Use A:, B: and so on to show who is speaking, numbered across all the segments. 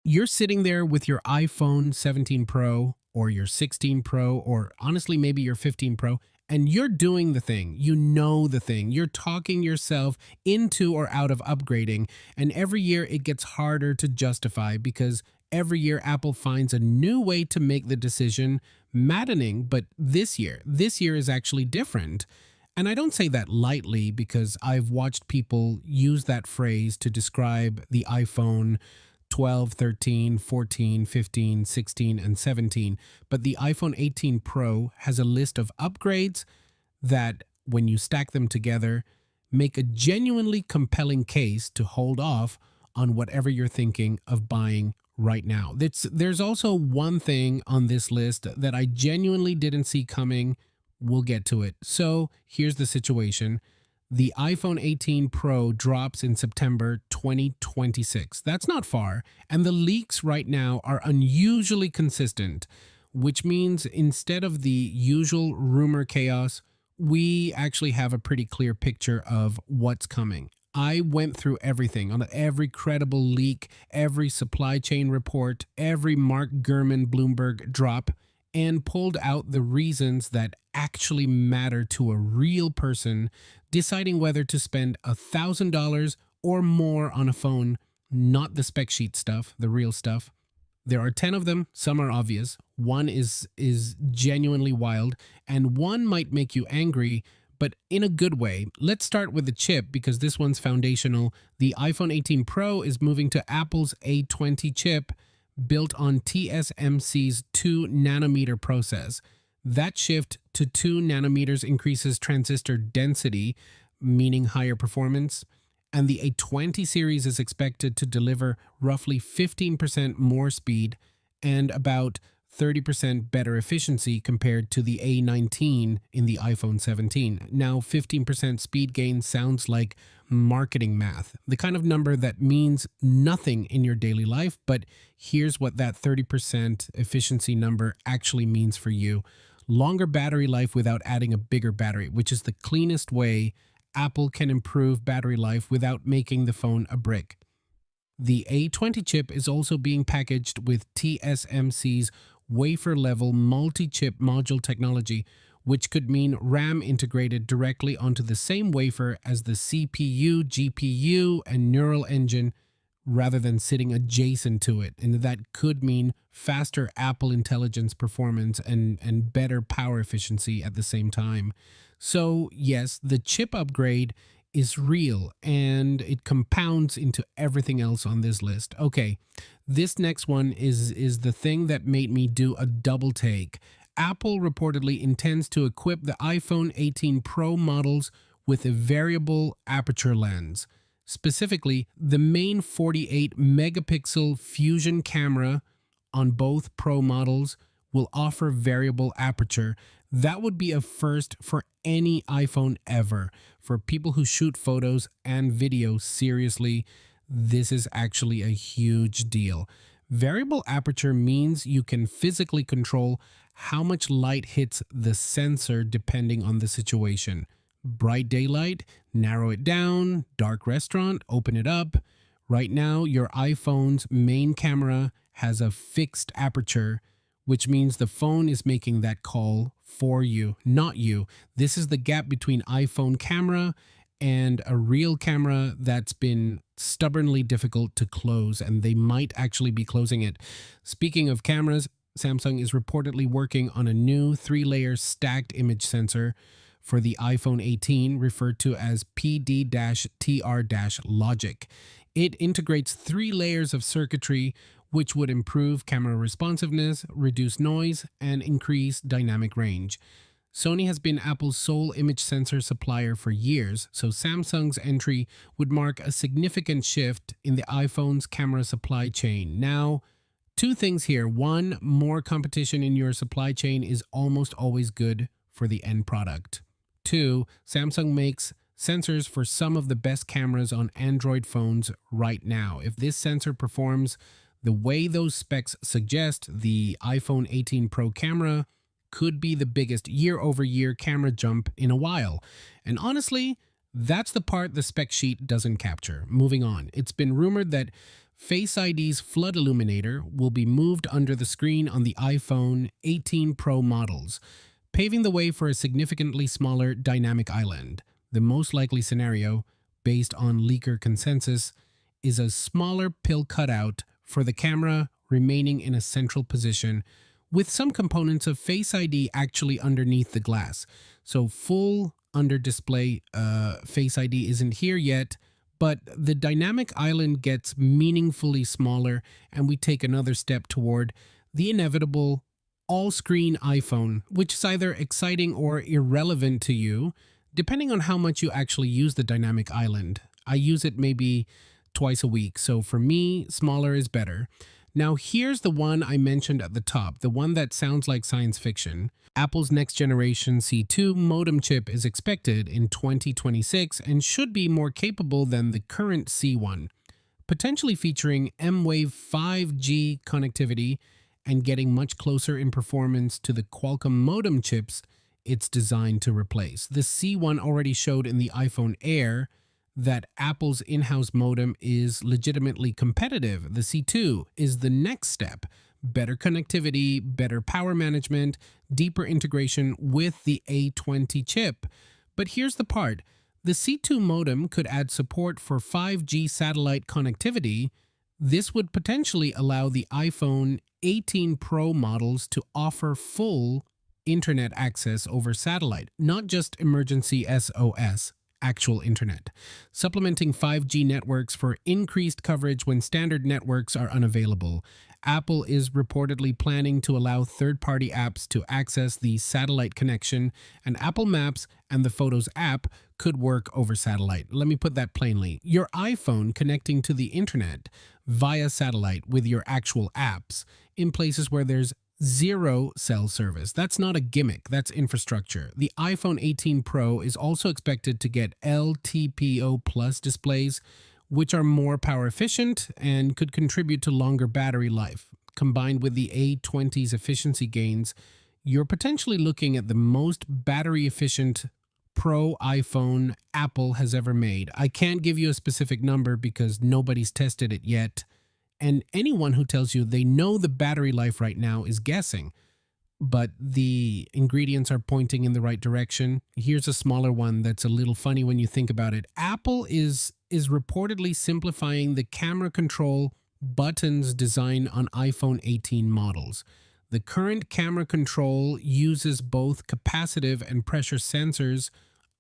A: You're sitting there with your iPhone 17 Pro or your 16 Pro, or honestly, maybe your 15 Pro, and you're doing the thing. You know the thing. You're talking yourself into or out of upgrading. And every year it gets harder to justify because every year Apple finds a new way to make the decision maddening. But this year is actually different. And I don't say that lightly because I've watched people use that phrase to describe the iPhone 12, 13, 14, 15, 16, and 17. But the iPhone 18 Pro has a list of upgrades that, when you stack them together, make a genuinely compelling case to hold off on whatever you're thinking of buying right now. There's also one thing on this list that I genuinely didn't see coming. We'll get to it. So here's the situation. The iPhone 18 Pro drops in September 2026. That's not far, and the leaks right now are unusually consistent, which means instead of the usual rumor chaos, we actually have a pretty clear picture of what's coming. I went through everything on every credible leak, every supply chain report, every Mark Gurman Bloomberg drop, and pulled out the reasons that actually matter to a real person deciding whether to spend $1,000 or more on a phone, not the spec sheet stuff, the real stuff. There are 10 of them, some are obvious, one is genuinely wild, and one might make you angry, but in a good way. Let's start with the chip because this one's foundational. The iPhone 18 Pro is moving to Apple's A20 chip built on TSMC's 2 nanometer process. That shift to 2 nanometers increases transistor density, meaning higher performance, and the A20 series is expected to deliver roughly 15% more speed and about 30% better efficiency compared to the A19 in the iPhone 17. Now, 15% speed gain sounds like marketing math, the kind of number that means nothing in your daily life, but here's what that 30% efficiency number actually means for you. Longer battery life without adding a bigger battery, which is the cleanest way Apple can improve battery life without making the phone a brick. The A20 chip is also being packaged with TSMC's wafer-level multi-chip module technology, which could mean RAM integrated directly onto the same wafer as the CPU, GPU, and neural engine rather than sitting adjacent to it. And that could mean faster Apple Intelligence performance and better power efficiency at the same time. So, yes, the chip upgrade is real and it compounds into everything else on this list. Okay, this next one is the thing that made me do a double take. Apple reportedly intends to equip the iPhone 18 Pro models with a variable aperture lens. Specifically, the main 48 megapixel fusion camera on both Pro models will offer variable aperture. That would be a first for any iPhone ever. For people who shoot photos and video seriously, this is actually a huge deal. Variable aperture means you can physically control how much light hits the sensor depending on the situation. Bright daylight, narrow it down. Dark restaurant, open it up. Right now, your iPhone's main camera has a fixed aperture, which means the phone is making that call for you, not you. This is the gap between iPhone camera and a real camera that's been stubbornly difficult to close, and they might actually be closing it. Speaking of cameras, Samsung is reportedly working on a new 3-layer stacked image sensor for the iPhone 18, referred to as PD-TR-Logic. It integrates 3 layers of circuitry, which would improve camera responsiveness, reduce noise, and increase dynamic range. Sony has been Apple's sole image sensor supplier for years, so Samsung's entry would mark a significant shift in the iPhone's camera supply chain. Now, 2 things here. 1, more competition in your supply chain is almost always good for the end product. 2, Samsung makes sensors for some of the best cameras on Android phones right now. If this sensor performs the way those specs suggest, the iPhone 18 Pro camera could be the biggest year-over-year camera jump in a while. And honestly, that's the part the spec sheet doesn't capture. Moving on, it's been rumored that Face ID's flood illuminator will be moved under the screen on the iPhone 18 Pro models, paving the way for a significantly smaller dynamic island. The most likely scenario, based on leaker consensus, is a smaller pill cutout for the camera remaining in a central position, with some components of Face ID actually underneath the glass. So full under display Face ID isn't here yet, but the dynamic island gets meaningfully smaller, and we take another step toward the inevitable all-screen iPhone, which is either exciting or irrelevant to you, depending on how much you actually use the dynamic island. I use it maybe twice a week, so for me, smaller is better. Now here's the one I mentioned at the top, the one that sounds like science fiction. Apple's next generation C2 modem chip is expected in 2026 and should be more capable than the current C1, potentially featuring M-Wave 5G connectivity and getting much closer in performance to the Qualcomm modem chips it's designed to replace. The C1 already showed in the iPhone Air that Apple's in-house modem is legitimately competitive. The C2 is the next step. Better connectivity, better power management, deeper integration with the A20 chip. But here's the part. The C2 modem could add support for 5G satellite connectivity. This would potentially allow the iPhone 18 Pro models to offer full internet access over satellite, not just emergency SOS, actual internet, supplementing 5G networks for increased coverage when standard networks are unavailable. Apple is reportedly planning to allow third-party apps to access the satellite connection, and Apple Maps and the Photos app could work over satellite. Let me put that plainly. Your iPhone connecting to the internet via satellite with your actual apps in places where there's zero cell service. That's not a gimmick, that's infrastructure. The iPhone 18 Pro is also expected to get LTPO Plus displays, which are more power efficient and could contribute to longer battery life. Combined with the A20's efficiency gains, you're potentially looking at the most battery efficient Pro iPhone Apple has ever made. I can't give you a specific number because nobody's tested it yet. And anyone who tells you they know the battery life right now is guessing. But the ingredients are pointing in the right direction. Here's a smaller one that's a little funny when you think about it. Apple is reportedly simplifying the camera control buttons design on iPhone 18 models. The current camera control uses both capacitive and pressure sensors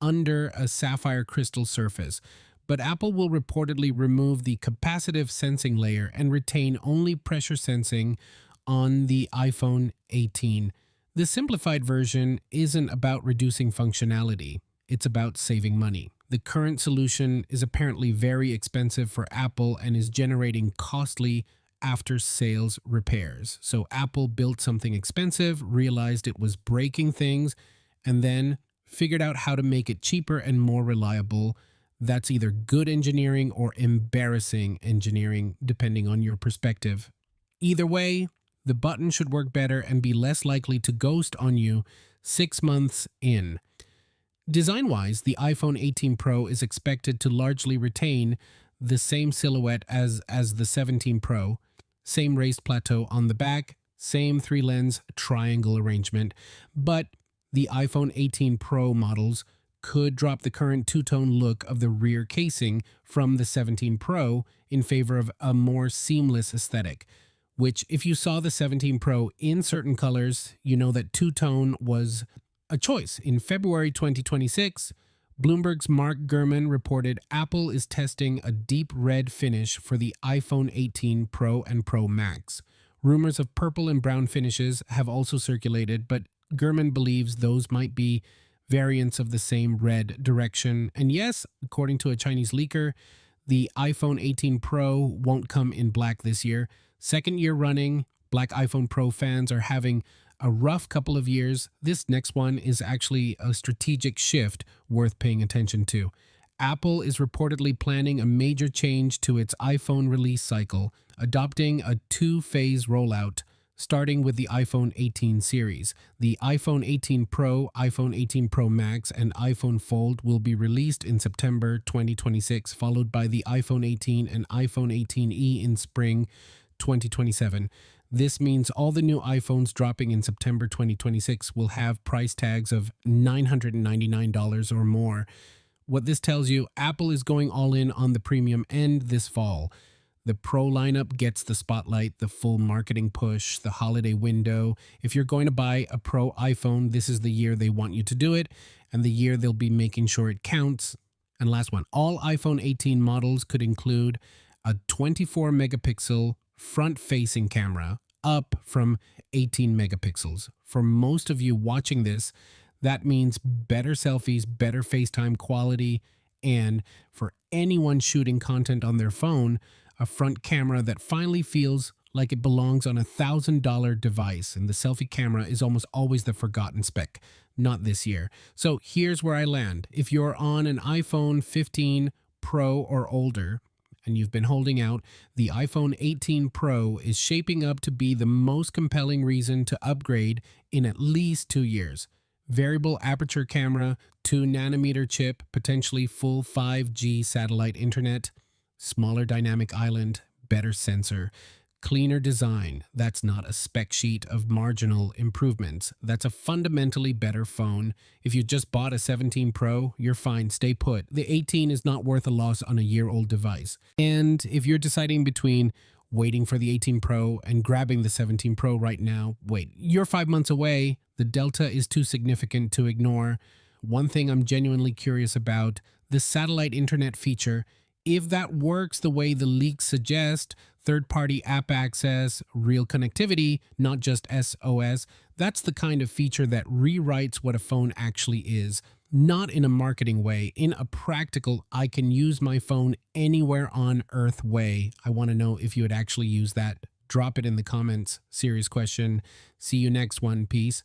A: under a sapphire crystal surface. But Apple will reportedly remove the capacitive sensing layer and retain only pressure sensing on the iPhone 18. The simplified version isn't about reducing functionality, it's about saving money. The current solution is apparently very expensive for Apple and is generating costly after-sales repairs. So Apple built something expensive, realized it was breaking things, and then figured out how to make it cheaper and more reliable. That's either good engineering or embarrassing engineering, depending on your perspective. Either way, the button should work better and be less likely to ghost on you 6 months in. Design-wise, the iPhone 18 Pro is expected to largely retain the same silhouette as the 17 Pro, same raised plateau on the back, same 3-lens triangle arrangement, but the iPhone 18 Pro models could drop the current two-tone look of the rear casing from the 17 Pro in favor of a more seamless aesthetic, which if you saw the 17 Pro in certain colors, you know that two-tone was a choice. In February 2026, Bloomberg's Mark Gurman reported Apple is testing a deep red finish for the iPhone 18 Pro and Pro Max. Rumors of purple and brown finishes have also circulated, but Gurman believes those might be variants of the same red direction. And yes, according to a Chinese leaker, the iPhone 18 Pro won't come in black this year. Second year running, black iPhone Pro fans are having a rough couple of years. This next one is actually a strategic shift worth paying attention to. Apple is reportedly planning a major change to its iPhone release cycle, adopting a 2-phase rollout starting with the iPhone 18 series. The iPhone 18 Pro, iPhone 18 Pro Max, and iPhone Fold will be released in September 2026, followed by the iPhone 18 and iPhone 18e in spring 2027. This means all the new iPhones dropping in September 2026 will have price tags of $999 or more. What this tells you, Apple is going all in on the premium end this fall. The Pro lineup gets the spotlight, the full marketing push, the holiday window. If you're going to buy a Pro iPhone, this is the year they want you to do it, and the year they'll be making sure it counts. And last one, all iPhone 18 models could include a 24 megapixel front-facing camera, up from 18 megapixels. For most of you watching this, that means better selfies, better FaceTime quality, and for anyone shooting content on their phone, a front camera that finally feels like it belongs on $1,000 device. And the selfie camera is almost always the forgotten spec, not this year. So here's where I land. If you're on an iPhone 15 Pro or older, and you've been holding out, the iPhone 18 Pro is shaping up to be the most compelling reason to upgrade in at least 2 years. Variable aperture camera, 2nm chip, potentially full 5G satellite internet, smaller dynamic island, better sensor, cleaner design. That's not a spec sheet of marginal improvements. That's a fundamentally better phone. If you just bought a 17 Pro, you're fine, stay put. The 18 is not worth a loss on a year-old device. And if you're deciding between waiting for the 18 Pro and grabbing the 17 Pro right now, wait, you're 5 months away. The delta is too significant to ignore. One thing I'm genuinely curious about, the satellite internet feature. If that works the way the leaks suggest, third-party app access, real connectivity, not just SOS, that's the kind of feature that rewrites what a phone actually is. Not in a marketing way, in a practical, I can use my phone anywhere on earth way. I want to know if you would actually use that. Drop it in the comments. Serious question. See you next one. Peace.